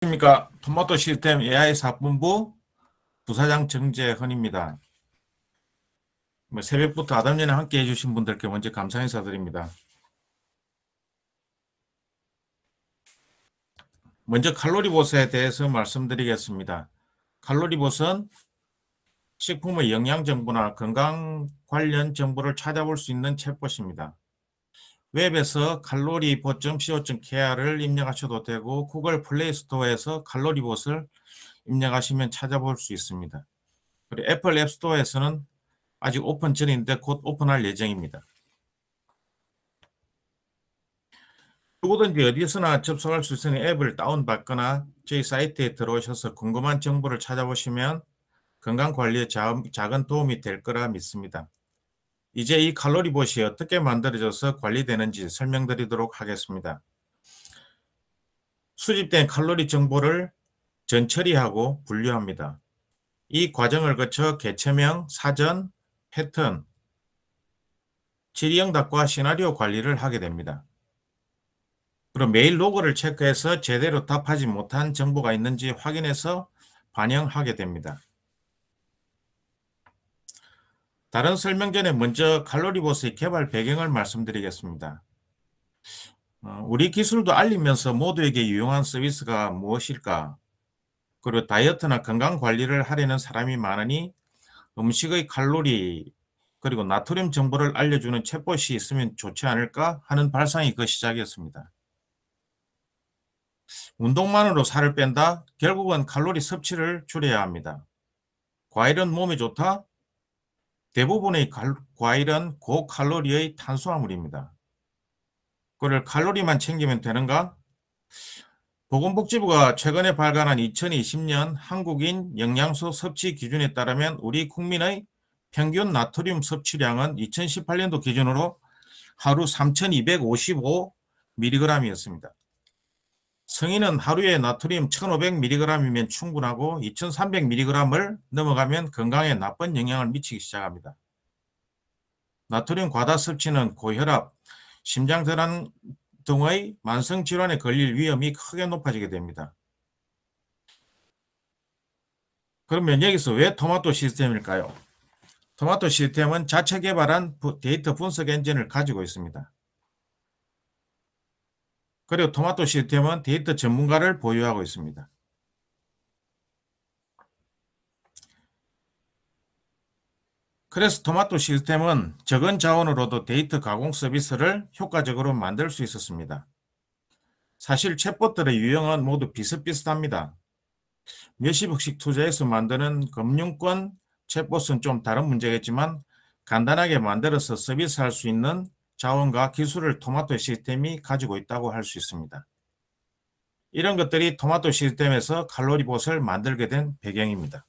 안녕하십니까. 토마토 시스템 AI 사업본부 부사장 정재헌입니다. 새벽부터 아담전에 함께 해주신 분들께 먼저 감사 인사드립니다. 먼저 칼로리봇에 대해서 말씀드리겠습니다. 칼로리봇은 식품의 영양 정보나 건강 관련 정보를 찾아볼 수 있는 챗봇입니다. 웹에서 칼로리봇.co.kr을 입력하셔도 되고 구글 플레이 스토어에서 칼로리봇을 입력하시면 찾아볼 수 있습니다. 그리고 애플 앱스토어에서는 아직 오픈 전인데 곧 오픈할 예정입니다. 누구든지 어디서나 접속할 수 있는 앱을 다운받거나 저희 사이트에 들어오셔서 궁금한 정보를 찾아보시면 건강관리에 작은 도움이 될 거라 믿습니다. 이제 이 칼로리봇이 어떻게 만들어져서 관리되는지 설명드리도록 하겠습니다. 수집된 칼로리 정보를 전처리하고 분류합니다. 이 과정을 거쳐 개체명, 사전, 패턴, 질의응답과 시나리오 관리를 하게 됩니다. 그럼 메일 로그를 체크해서 제대로 답하지 못한 정보가 있는지 확인해서 반영하게 됩니다. 다른 설명 전에 먼저 칼로리봇의 개발 배경을 말씀드리겠습니다. 우리 기술도 알리면서 모두에게 유용한 서비스가 무엇일까? 그리고 다이어트나 건강 관리를 하려는 사람이 많으니 음식의 칼로리 그리고 나트륨 정보를 알려주는 챗봇이 있으면 좋지 않을까 하는 발상이 그 시작이었습니다. 운동만으로 살을 뺀다? 결국은 칼로리 섭취를 줄여야 합니다. 과일은 몸에 좋다? 대부분의 과일은 고칼로리의 탄수화물입니다. 그걸 칼로리만 챙기면 되는가? 보건복지부가 최근에 발간한 2020년 한국인 영양소 섭취 기준에 따르면 우리 국민의 평균 나트륨 섭취량은 2018년도 기준으로 하루 3,255mg이었습니다. 성인은 하루에 나트륨 1,500mg이면 충분하고 2,300mg을 넘어가면 건강에 나쁜 영향을 미치기 시작합니다. 나트륨 과다 섭취는 고혈압, 심장질환 등의 만성질환에 걸릴 위험이 크게 높아지게 됩니다. 그러면 여기서 왜 토마토 시스템일까요? 토마토 시스템은 자체 개발한 데이터 분석 엔진을 가지고 있습니다. 그리고 토마토 시스템은 데이터 전문가를 보유하고 있습니다. 그래서 토마토 시스템은 적은 자원으로도 데이터 가공 서비스를 효과적으로 만들 수 있었습니다. 사실 챗봇들의 유형은 모두 비슷비슷합니다. 몇십억씩 투자해서 만드는 금융권 챗봇은 좀 다른 문제겠지만 간단하게 만들어서 서비스할 수 있는 자원과 기술을 토마토 시스템이 가지고 있다고 할 수 있습니다. 이런 것들이 토마토 시스템에서 칼로리봇을 만들게 된 배경입니다.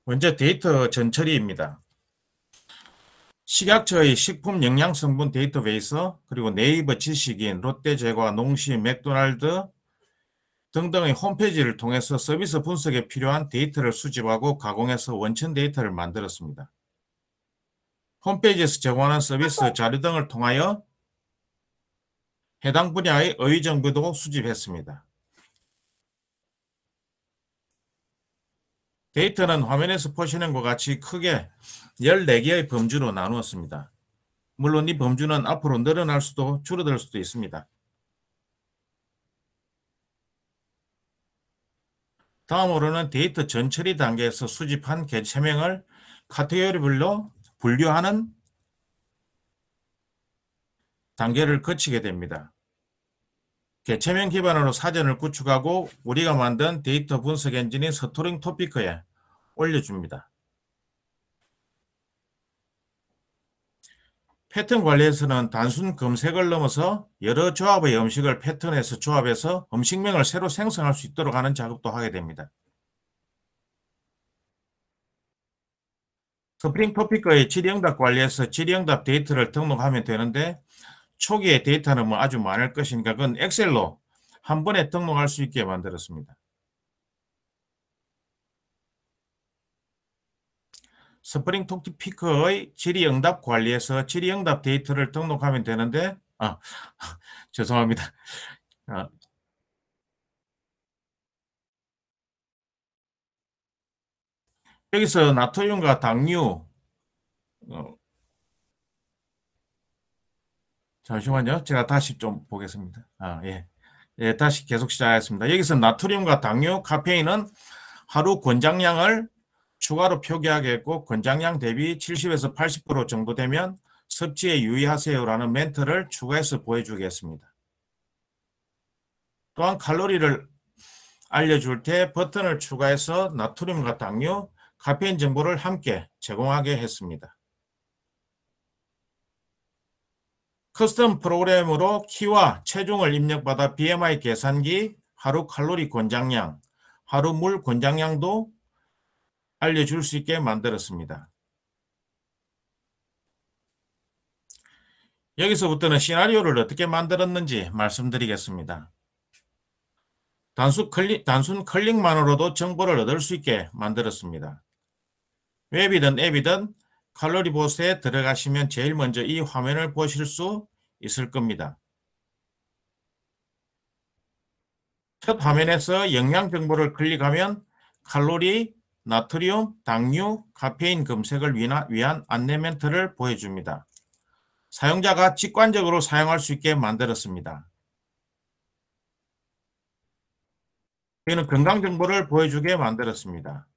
먼저 데이터 전처리입니다. 식약처의 식품 영양 성분 데이터베이스, 그리고 네이버 지식인, 롯데제과, 농심, 맥도날드 등등의 홈페이지를 통해서 서비스 분석에 필요한 데이터를 수집하고 가공해서 원천 데이터를 만들었습니다. 홈페이지에서 제공하는 서비스 자료 등을 통하여 해당 분야의 어휘 정보도 수집했습니다. 데이터는 화면에서 보시는 것 같이 크게 14개의 범주로 나누었습니다. 물론 이 범주는 앞으로 늘어날 수도 줄어들 수도 있습니다. 다음으로는 데이터 전처리 단계에서 수집한 개체명을 카테고리별로 분류하는 단계를 거치게 됩니다. 개체명 기반으로 사전을 구축하고 우리가 만든 데이터 분석 엔진인 스토링 토피크에 올려줍니다. 패턴 관리에서는 단순 검색을 넘어서 여러 조합의 음식을 패턴에서 조합해서 음식명을 새로 생성할 수 있도록 하는 작업도 하게 됩니다. 스프링 토피크의 질의응답 관리에서 질의응답 데이터를 등록하면 되는데 초기에 데이터는 아주 많을 것이니까 그건 엑셀로 한 번에 등록할 수 있게 만들었습니다. 스프링 토피크의 질의응답 관리에서 질의응답 데이터를 등록하면 되는데 죄송합니다. 어, 여기서 나트륨과 당류, 어, 잠시만요. 제가 다시 좀 보겠습니다. 예. 예, 다시 계속 시작하겠습니다. 여기서 나트륨과 당류, 카페인은 하루 권장량을 추가로 표기하겠고, 권장량 대비 70에서 80% 정도 되면 섭취에 유의하세요라는 멘트를 추가해서 보여주겠습니다. 또한 칼로리를 알려줄 때 버튼을 추가해서 나트륨과 당류, 카페인 정보를 함께 제공하게 했습니다. 커스텀 프로그램으로 키와 체중을 입력받아 BMI 계산기, 하루 칼로리 권장량, 하루 물 권장량도 알려줄 수 있게 만들었습니다. 여기서부터는 시나리오를 어떻게 만들었는지 말씀드리겠습니다. 단순 클릭만으로도 정보를 얻을 수 있게 만들었습니다. 웹이든 앱이든 칼로리봇에 들어가시면 제일 먼저 이 화면을 보실 수 있을 겁니다. 첫 화면에서 영양 정보를 클릭하면 칼로리, 나트륨, 당류, 카페인 검색을 위한 안내 멘트를 보여줍니다. 사용자가 직관적으로 사용할 수 있게 만들었습니다. 저희는 건강 정보를 보여주게 만들었습니다.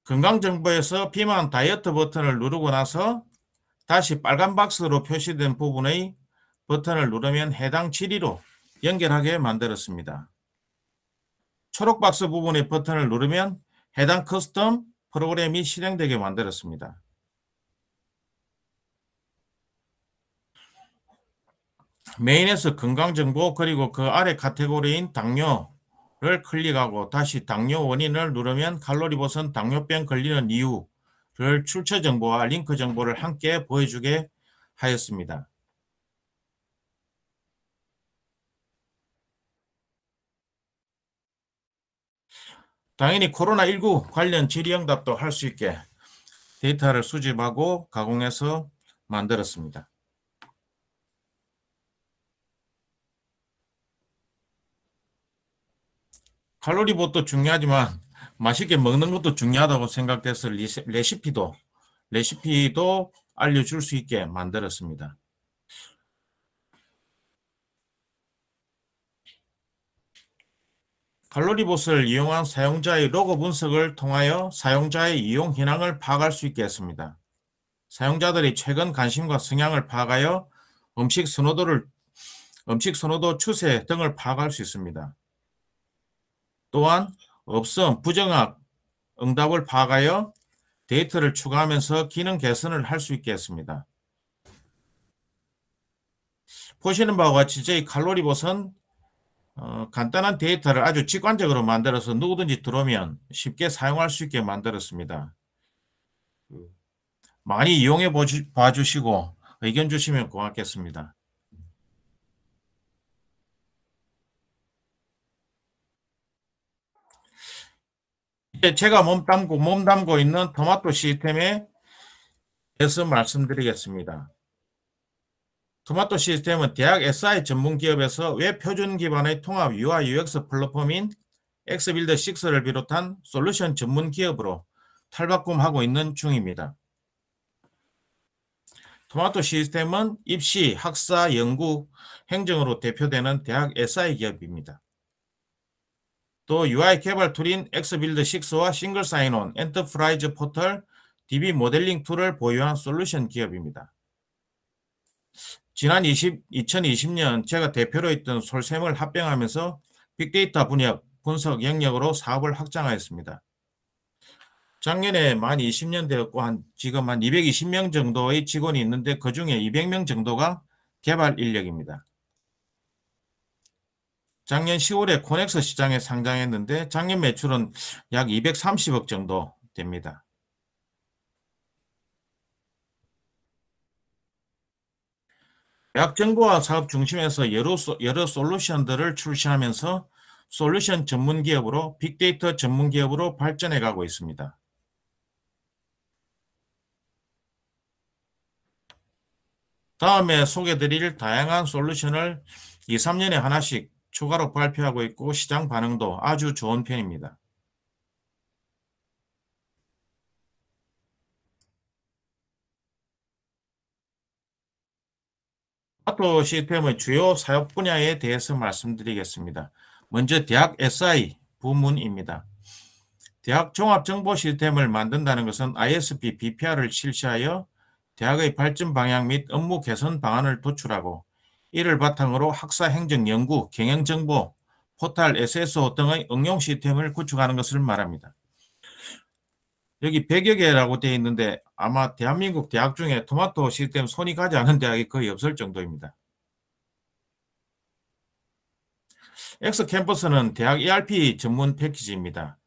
건강 정보에서 비만 다이어트 버튼을 누르고 나서 다시 빨간 박스로 표시된 부분의 버튼을 누르면 해당 질의로 연결하게 만들었습니다. 초록 박스 부분의 버튼을 누르면 해당 커스텀 프로그램이 실행되게 만들었습니다. 메인에서 건강정보 그리고 그 아래 카테고리인 당뇨를 클릭하고 다시 당뇨 원인을 누르면 칼로리봇은 당뇨병 걸리는 이유를 출처 정보와 링크 정보를 함께 보여주게 하였습니다. 당연히 코로나19 관련 질의응답도 할 수 있게 데이터를 수집하고 가공해서 만들었습니다. 칼로리봇도 중요하지만 맛있게 먹는 것도 중요하다고 생각돼서 레시피도 알려줄 수 있게 만들었습니다. 칼로리봇을 이용한 사용자의 로그 분석을 통하여 사용자의 이용 현황을 파악할 수 있게 했습니다. 사용자들이 최근 관심과 성향을 파악하여 음식 선호도 추세 등을 파악할 수 있습니다. 또한 업성, 부정학, 응답을 파악하여 데이터를 추가하면서 기능 개선을 할 수 있게 했습니다. 보시는 바와 같이 저희 칼로리봇은 간단한 데이터를 아주 직관적으로 만들어서 누구든지 들어오면 쉽게 사용할 수 있게 만들었습니다. 많이 이용해 봐주시고 의견 주시면 고맙겠습니다. 이제 제가 몸담고 있는 토마토 시스템에 대해서 말씀드리겠습니다. 토마토 시스템은 대학 SI 전문 기업에서 웹 표준 기반의 통합 UI UX 플랫폼인 엑스빌드 6를 비롯한 솔루션 전문 기업으로 탈바꿈하고 있는 중입니다. 토마토 시스템은 입시, 학사, 연구, 행정으로 대표되는 대학 SI 기업입니다. 또 UI 개발 툴인 엑스빌드 6와 싱글 사인온, 엔터프라이즈 포털, DB 모델링 툴을 보유한 솔루션 기업입니다. 지난 2020년 제가 대표로 있던 솔샘을 합병하면서 빅데이터 분석 영역으로 사업을 확장하였습니다. 작년에 만 20년 되었고 지금 한 220명 정도의 직원이 있는데 그중에 200명 정도가 개발 인력입니다. 작년 10월에 코넥스 시장에 상장했는데 작년 매출은 약 230억 정도 됩니다. 대학 정보화 사업 중심에서 여러 솔루션들을 출시하면서 솔루션 전문 기업으로 빅데이터 전문 기업으로 발전해 가고 있습니다. 다음에 소개드릴 다양한 솔루션을 2, 3년에 하나씩 추가로 발표하고 있고 시장 반응도 아주 좋은 편입니다. 토마토 시스템의 주요 사업 분야에 대해서 말씀드리겠습니다. 먼저 대학 SI 부문입니다. 대학 종합정보 시스템을 만든다는 것은 ISP BPR을 실시하여 대학의 발전 방향 및 업무 개선 방안을 도출하고 이를 바탕으로 학사 행정 연구, 경영 정보, 포탈, SSO 등의 응용 시스템을 구축하는 것을 말합니다. 여기 100여 개라고 되어 있는데 아마 대한민국 대학 중에 토마토 시스템 손이 가지 않은 대학이 거의 없을 정도입니다. 엑스캠퍼스는 대학 ERP 전문 패키지입니다.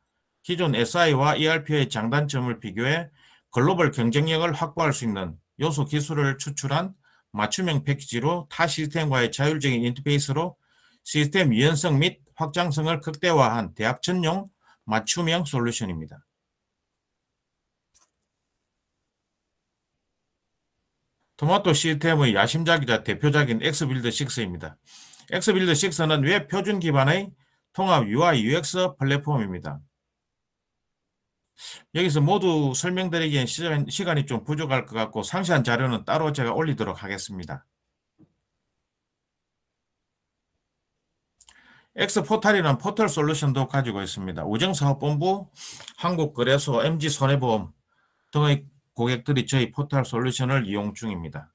기존 SI와 ERP의 장단점을 비교해 글로벌 경쟁력을 확보할 수 있는 요소 기술을 추출한 맞춤형 패키지로 타 시스템과의 자율적인 인터페이스로 시스템 유연성 및 확장성을 극대화한 대학 전용 맞춤형 솔루션입니다. 토마토 시스템의 야심작이자 대표작인 엑스빌드 6입니다. 엑스빌드 6는 웹 표준 기반의 통합 UI UX 플랫폼입니다. 여기서 모두 설명드리기엔 시간이 좀 부족할 것 같고 상세한 자료는 따로 제가 올리도록 하겠습니다. 엑스포탈이라는 포털 솔루션도 가지고 있습니다. 우정사업본부, 한국거래소, MG손해보험 등의 고객들이 저희 포털 솔루션을 이용 중입니다.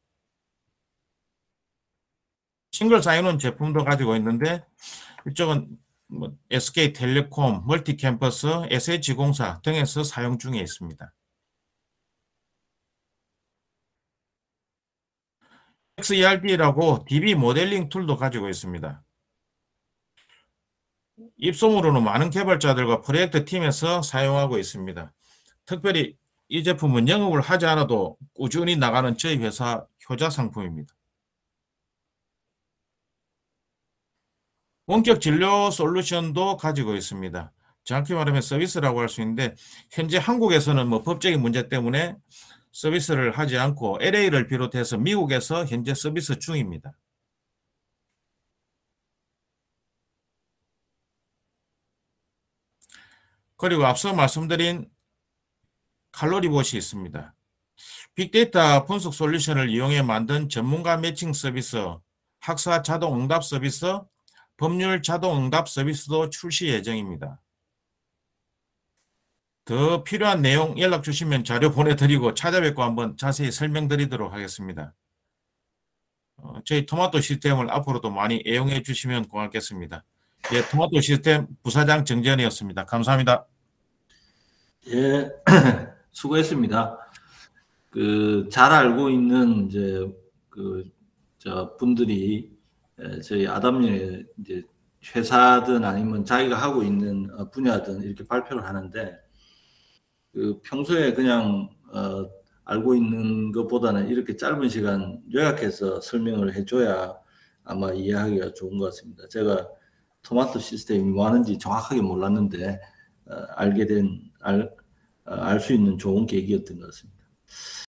싱글 사인온 제품도 가지고 있는데 이쪽은 SK텔레콤, 멀티캠퍼스, SH공사 등에서 사용 중에 있습니다. XERD라고 DB 모델링 툴도 가지고 있습니다. 입소문으로는 많은 개발자들과 프로젝트 팀에서 사용하고 있습니다. 특별히 이 제품은 영업을 하지 않아도 꾸준히 나가는 저희 회사 효자 상품입니다. 원격 진료 솔루션도 가지고 있습니다. 정확히 말하면 서비스라고 할 수 있는데 현재 한국에서는 법적인 문제 때문에 서비스를 하지 않고 LA를 비롯해서 미국에서 현재 서비스 중입니다. 그리고 앞서 말씀드린 칼로리봇이 있습니다. 빅데이터 분석 솔루션을 이용해 만든 전문가 매칭 서비스, 학사 자동 응답 서비스, 법률 자동 응답 서비스도 출시 예정입니다. 더 필요한 내용 연락 주시면 자료 보내드리고 찾아뵙고 한번 자세히 설명드리도록 하겠습니다. 저희 토마토 시스템을 앞으로도 많이 애용해 주시면 고맙겠습니다. 예, 토마토 시스템 부사장 정재현이었습니다. 감사합니다. 예, 수고했습니다. 잘 알고 있는 분들이 저희 아담리의 이제 회사든 아니면 자기가 하고 있는 분야든 이렇게 발표를 하는데 평소에 그냥 알고 있는 것보다는 이렇게 짧은 시간 요약해서 설명을 해줘야 아마 이해하기가 좋은 것 같습니다. 제가 토마토 시스템이 뭐 하는지 정확하게 몰랐는데 알 수 있는 좋은 계기였던 것 같습니다.